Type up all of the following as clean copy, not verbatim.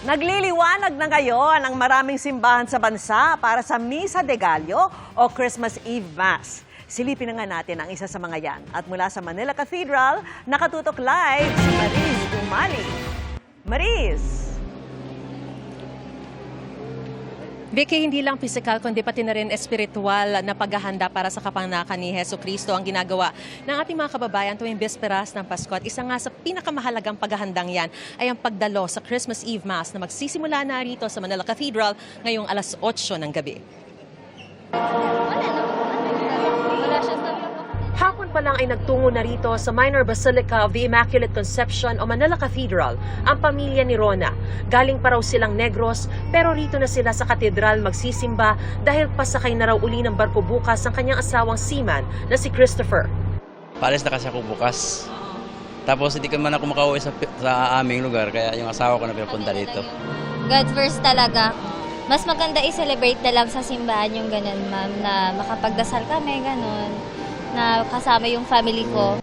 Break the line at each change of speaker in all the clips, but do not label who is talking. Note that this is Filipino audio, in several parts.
Nagliliwanag na ngayon ang maraming simbahan sa bansa para sa Misa de Gallo o Christmas Eve Mass. Silipin na nga natin ang isa sa mga yan. At mula sa Manila Cathedral, nakatutok live si Mariz Umali. Mariz!
Vicky, hindi lang physical kundi pati na rin espiritual na paghahanda para sa kapanganakan ni Jesucristo ang ginagawa ng ating mga kababayan tuwing bisperas ng Pasko. At isa nga sa pinakamahalagang paghahandang yan ay ang pagdalo sa Christmas Eve Mass na magsisimula na rito sa Manila Cathedral ngayong alas 8 ng gabi. Hapon pa lang ay nagtungo na rito sa Minor Basilica of the Immaculate Conception o Manila Cathedral ang pamilya ni Rona. Galing pa raw silang Negros pero rito na sila sa katedral magsisimba dahil pasakay na raw uli ng barko bukas ang kanyang asawang seaman na si Christopher.
Paalis na kasi ako bukas. Tapos hindi ka man ako makauwi sa aming lugar kaya yung asawa ko na pinapunta dito.
God first talaga. Mas maganda i-celebrate na lang sa simbahan yung ganun, ma'am, na makapagdasal kami, ganun, na kasama yung family ko.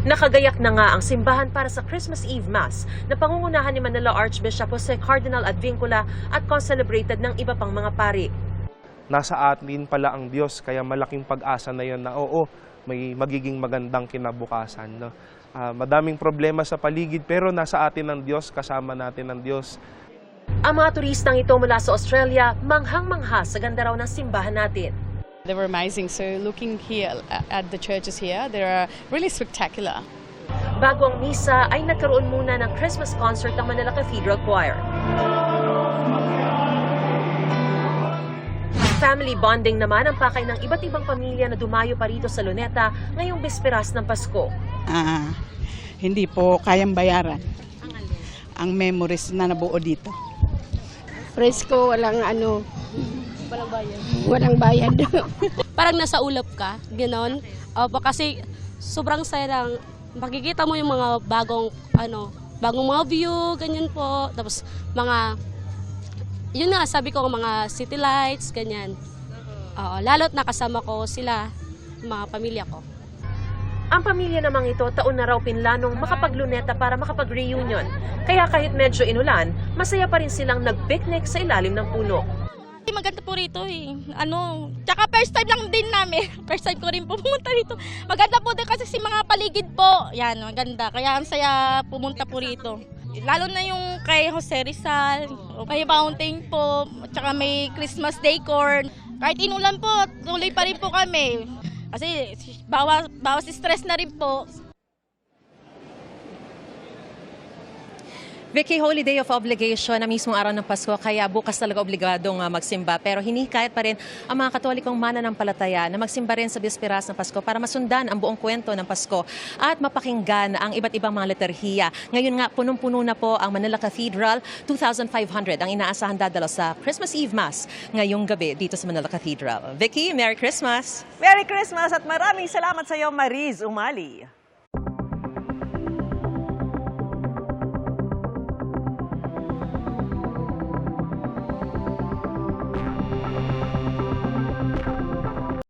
Nakagayak na nga ang simbahan para sa Christmas Eve Mass na pangungunahan ni Manila Archbishop Jose Cardinal Advincula at co-celebrated ng iba pang mga pari.
Nasa atin pala ang Diyos, kaya malaking pag-asa na yun na oo, may magiging magandang kinabukasan. No? Madaming problema sa paligid pero nasa atin ang Diyos, kasama natin ang Diyos.
Ang mga turistang ito mula sa Australia, manghang-mangha sa ganda raw ng simbahan natin.
They were amazing. So looking here at the churches here, they are really spectacular.
Bago ang misa ay nagkaroon muna ng Christmas concert ng Manila Cathedral Choir. Family bonding naman ang pakay ng iba't ibang pamilya na dumayo pa rito sa Luneta ngayong bisperas ng Pasko.
Hindi po kayang bayaran ang memories na nabuo dito.
Presko, walang bayad.
Parang nasa ulap ka, gano'n. Kasi sobrang saya lang. Makikita mo yung mga bagong mga view, ganyan po. Tapos yun nga, sabi ko, mga city lights, ganyan. Lalo't nakasama ko sila, mga pamilya ko.
Ang pamilya namang ito taon na raw pinlanong makapagluneta para makapag-reunion. Kaya kahit medyo inulan, masaya pa rin silang nag-picnic sa ilalim ng puno.
Maganda po rito eh. Tsaka first time lang din namin. First time ko rin pumunta rito. Maganda po din kasi si mga paligid po. Yan, maganda. Kaya ang saya pumunta po rito. Lalo na yung kay Jose Rizal. May fountain po. Tsaka may Christmas decor. Kahit inulan po, tuloy pa rin po kami. Kasi bawas stress na rin po.
Vicky, Holy Day of Obligation na mismong araw ng Pasko, kaya bukas talaga obligadong magsimba. Pero hinihikayat pa rin ang mga Katolikong mananampalataya na magsimba rin sa bisperas ng Pasko para masundan ang buong kwento ng Pasko at mapakinggan ang iba't ibang mga liturhiya. Ngayon nga, punong-puno na po ang Manila Cathedral. 2,500 ang inaasahan dadalo sa Christmas Eve Mass ngayong gabi dito sa Manila Cathedral. Vicky, Merry Christmas!
Merry Christmas at maraming salamat sa iyo, Mariz Umali.